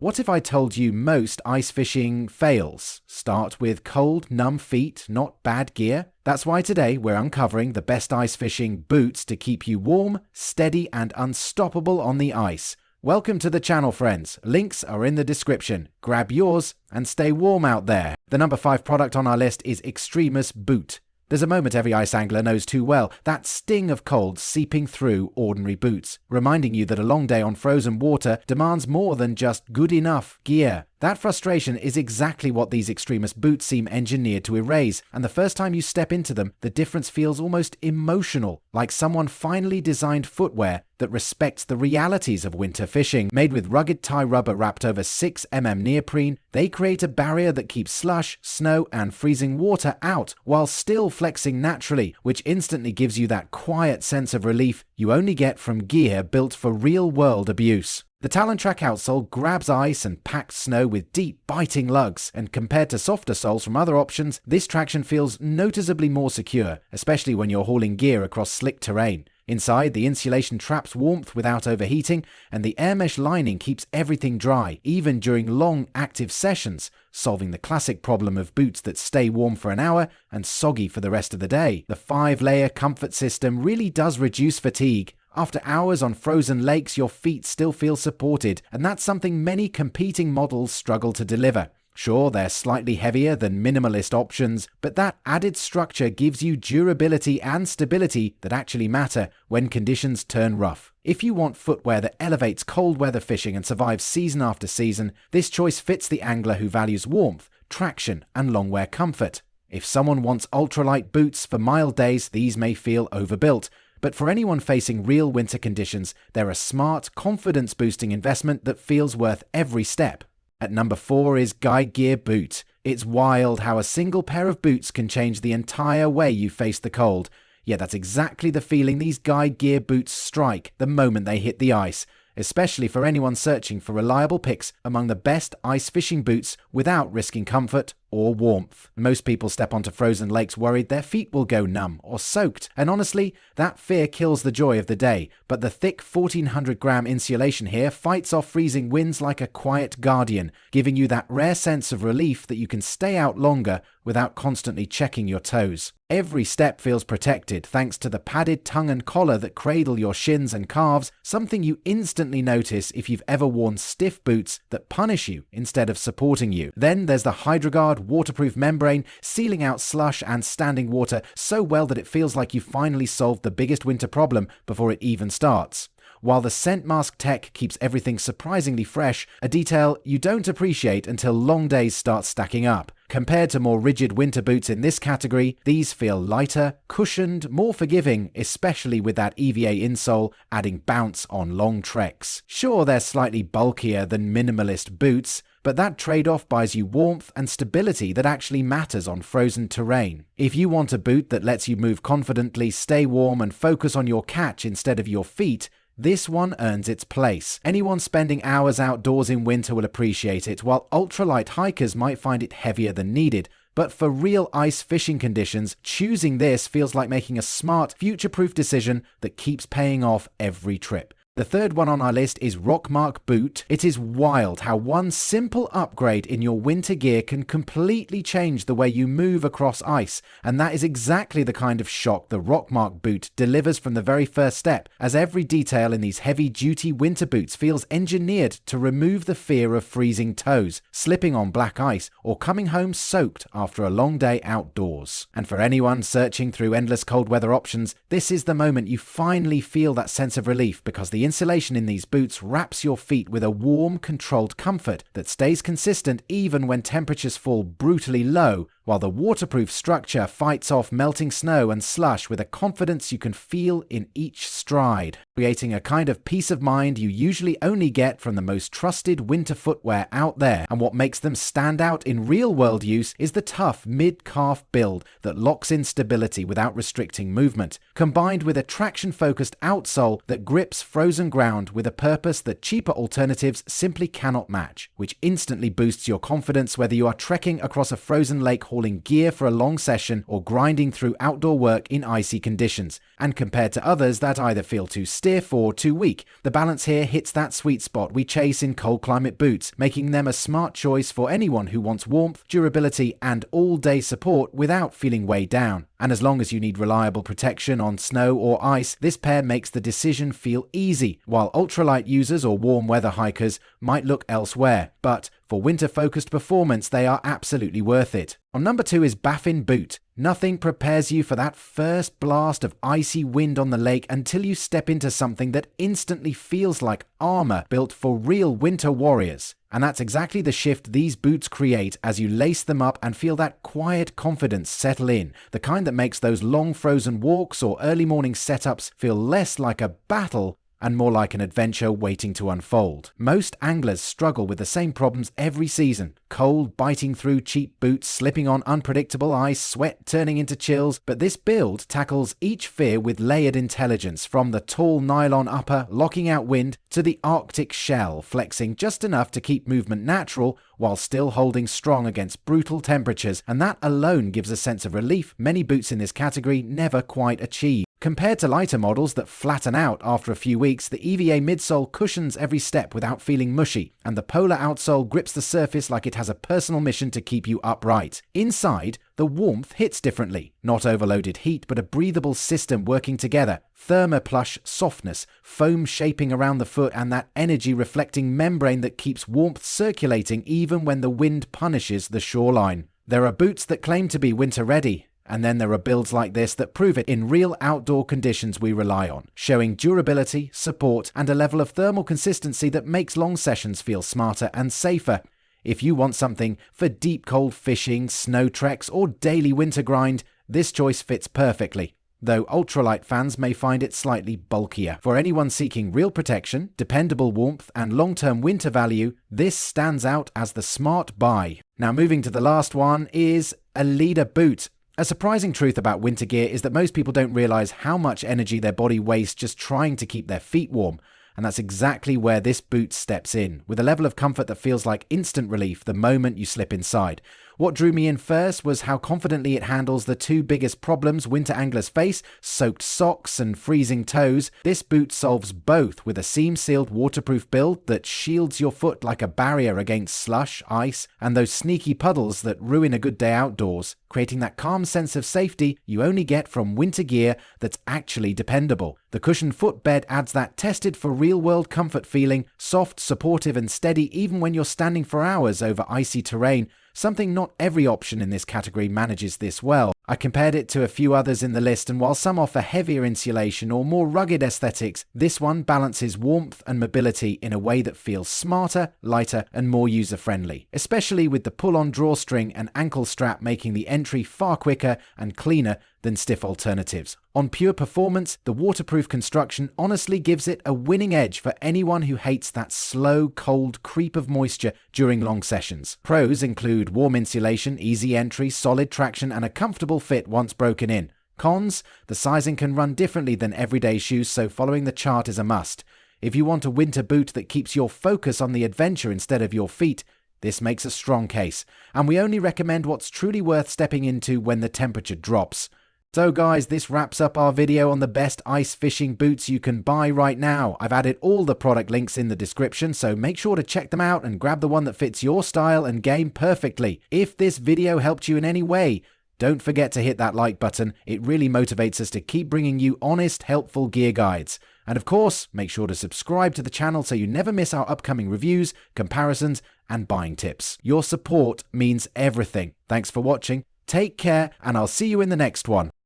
What if I told you most ice fishing fails start with cold, numb feet, not bad gear? That's why today we're uncovering the best ice fishing boots to keep you warm, steady, and unstoppable on the ice. Welcome to the channel, friends. Links are in the description. Grab yours and stay warm out there. The number 5 product on our list is Extremus Boot. There's a moment every ice angler knows too well, that sting of cold seeping through ordinary boots, reminding you that a long day on frozen water demands more than just good enough gear. That frustration is exactly what these Extremus boots seem engineered to erase, and the first time you step into them, the difference feels almost emotional, like someone finally designed footwear that respects the realities of winter fishing. Made with rugged tie rubber wrapped over 6mm neoprene, they create a barrier that keeps slush, snow, and freezing water out, while still flexing naturally, which instantly gives you that quiet sense of relief you only get from gear built for real-world abuse. The Talon Track outsole grabs ice and packs snow with deep, biting lugs, and compared to softer soles from other options, this traction feels noticeably more secure, especially when you're hauling gear across slick terrain. Inside, the insulation traps warmth without overheating, and the air mesh lining keeps everything dry, even during long, active sessions, solving the classic problem of boots that stay warm for an hour and soggy for the rest of the day. The 5-layer comfort system really does reduce fatigue. After hours on frozen lakes, your feet still feel supported, and that's something many competing models struggle to deliver. Sure, they're slightly heavier than minimalist options, but that added structure gives you durability and stability that actually matter when conditions turn rough. If you want footwear that elevates cold weather fishing and survives season after season, this choice fits the angler who values warmth, traction, and long wear comfort. If someone wants ultralight boots for mild days, these may feel overbuilt. But for anyone facing real winter conditions, they're a smart, confidence-boosting investment that feels worth every step. At number 4 is Guide Gear Boot. It's wild how a single pair of boots can change the entire way you face the cold. Yet that's exactly the feeling these Guide Gear boots strike the moment they hit the ice, especially for anyone searching for reliable picks among the best ice fishing boots without risking comfort or warmth. Most people step onto frozen lakes worried their feet will go numb or soaked, and honestly, that fear kills the joy of the day. But the thick 1400-gram insulation here fights off freezing winds like a quiet guardian, giving you that rare sense of relief that you can stay out longer without constantly checking your toes. Every step feels protected thanks to the padded tongue and collar that cradle your shins and calves, something you instantly notice if you've ever worn stiff boots that punish you instead of supporting you. Then there's the HydroGuard waterproof membrane, sealing out slush and standing water so well that it feels like you finally solved the biggest winter problem before it even starts. While the scent mask tech keeps everything surprisingly fresh, a detail you don't appreciate until long days start stacking up. Compared to more rigid winter boots in this category, these feel lighter, cushioned, more forgiving, especially with that EVA insole adding bounce on long treks. Sure, they're slightly bulkier than minimalist boots, but that trade-off buys you warmth and stability that actually matters on frozen terrain. If you want a boot that lets you move confidently, stay warm, and focus on your catch instead of your feet, this one earns its place. Anyone spending hours outdoors in winter will appreciate it, while ultralight hikers might find it heavier than needed. But for real ice fishing conditions, choosing this feels like making a smart, future-proof decision that keeps paying off every trip. The third one on our list is ROCKMARK Boot. It is wild how one simple upgrade in your winter gear can completely change the way you move across ice, and that is exactly the kind of shock the ROCKMARK boot delivers from the very first step, as every detail in these heavy-duty winter boots feels engineered to remove the fear of freezing toes, slipping on black ice, or coming home soaked after a long day outdoors. And for anyone searching through endless cold weather options, this is the moment you finally feel that sense of relief, because the insulation in these boots wraps your feet with a warm, controlled comfort that stays consistent even when temperatures fall brutally low, while the waterproof structure fights off melting snow and slush with a confidence you can feel in each stride, creating a kind of peace of mind you usually only get from the most trusted winter footwear out there. And what makes them stand out in real-world use is the tough mid-calf build that locks in stability without restricting movement, combined with a traction-focused outsole that grips frozen ground with a purpose that cheaper alternatives simply cannot match, which instantly boosts your confidence whether you are trekking across a frozen lake hauling hauling gear for a long session or grinding through outdoor work in icy conditions. And compared to others that either feel too stiff or too weak, the balance here hits that sweet spot we chase in cold climate boots, making them a smart choice for anyone who wants warmth, durability, and all-day support without feeling weighed down. And as long as you need reliable protection on snow or ice, this pair makes the decision feel easy, while ultralight users or warm weather hikers might look elsewhere. But for winter-focused performance, they are absolutely worth it. On number 2 is Baffin Boot. Nothing prepares you for that first blast of icy wind on the lake until you step into something that instantly feels like armor built for real winter warriors. And that's exactly the shift these boots create as you lace them up and feel that quiet confidence settle in, the kind that makes those long frozen walks or early morning setups feel less like a battle and more like an adventure waiting to unfold. Most anglers struggle with the same problems every season. Cold biting through cheap boots, slipping on unpredictable ice, sweat turning into chills. But this build tackles each fear with layered intelligence, from the tall nylon upper locking out wind to the Arctic shell flexing just enough to keep movement natural while still holding strong against brutal temperatures. And that alone gives a sense of relief many boots in this category never quite achieve. Compared to lighter models that flatten out after a few weeks, the EVA midsole cushions every step without feeling mushy, and the Polar outsole grips the surface like it has a personal mission to keep you upright. Inside, the warmth hits differently. Not overloaded heat, but a breathable system working together. Thermoplush softness, foam shaping around the foot, and that energy-reflecting membrane that keeps warmth circulating even when the wind punishes the shoreline. There are boots that claim to be winter-ready, and then there are builds like this that prove it in real outdoor conditions we rely on, showing durability, support, and a level of thermal consistency that makes long sessions feel smarter and safer. If you want something for deep cold fishing, snow treks, or daily winter grind, this choice fits perfectly, though ultralight fans may find it slightly bulkier. For anyone seeking real protection, dependable warmth, and long-term winter value, this stands out as the smart buy. Now moving to the last one is ALEADER Boot. A surprising truth about winter gear is that most people don't realize how much energy their body wastes just trying to keep their feet warm. And that's exactly where this boot steps in, with a level of comfort that feels like instant relief the moment you slip inside. What drew me in first was how confidently it handles the two biggest problems winter anglers face, soaked socks and freezing toes. This boot solves both with a seam-sealed waterproof build that shields your foot like a barrier against slush, ice, and those sneaky puddles that ruin a good day outdoors, creating that calm sense of safety you only get from winter gear that's actually dependable. The cushioned footbed adds that tested for real-world comfort feeling, soft, supportive, and steady even when you're standing for hours over icy terrain. Something not every option in this category manages this well. I compared it to a few others in the list, and while some offer heavier insulation or more rugged aesthetics, this one balances warmth and mobility in a way that feels smarter, lighter, and more user-friendly, especially with the pull-on drawstring and ankle strap making the entry far quicker and cleaner than stiff alternatives. On pure performance, the waterproof construction honestly gives it a winning edge for anyone who hates that slow, cold creep of moisture during long sessions. Pros include warm insulation, easy entry, solid traction, and a comfortable fit once broken in. Cons, the sizing can run differently than everyday shoes, so following the chart is a must. If you want a winter boot that keeps your focus on the adventure instead of your feet, this makes a strong case, and we only recommend what's truly worth stepping into when the temperature drops. So guys, this wraps up our video on the best ice fishing boots you can buy right now. I've added all the product links in the description, so make sure to check them out and grab the one that fits your style and game perfectly. If this video helped you in any way, don't forget to hit that like button. It really motivates us to keep bringing you honest, helpful gear guides. And of course, make sure to subscribe to the channel so you never miss our upcoming reviews, comparisons, and buying tips. Your support means everything. Thanks for watching, take care, and I'll see you in the next one.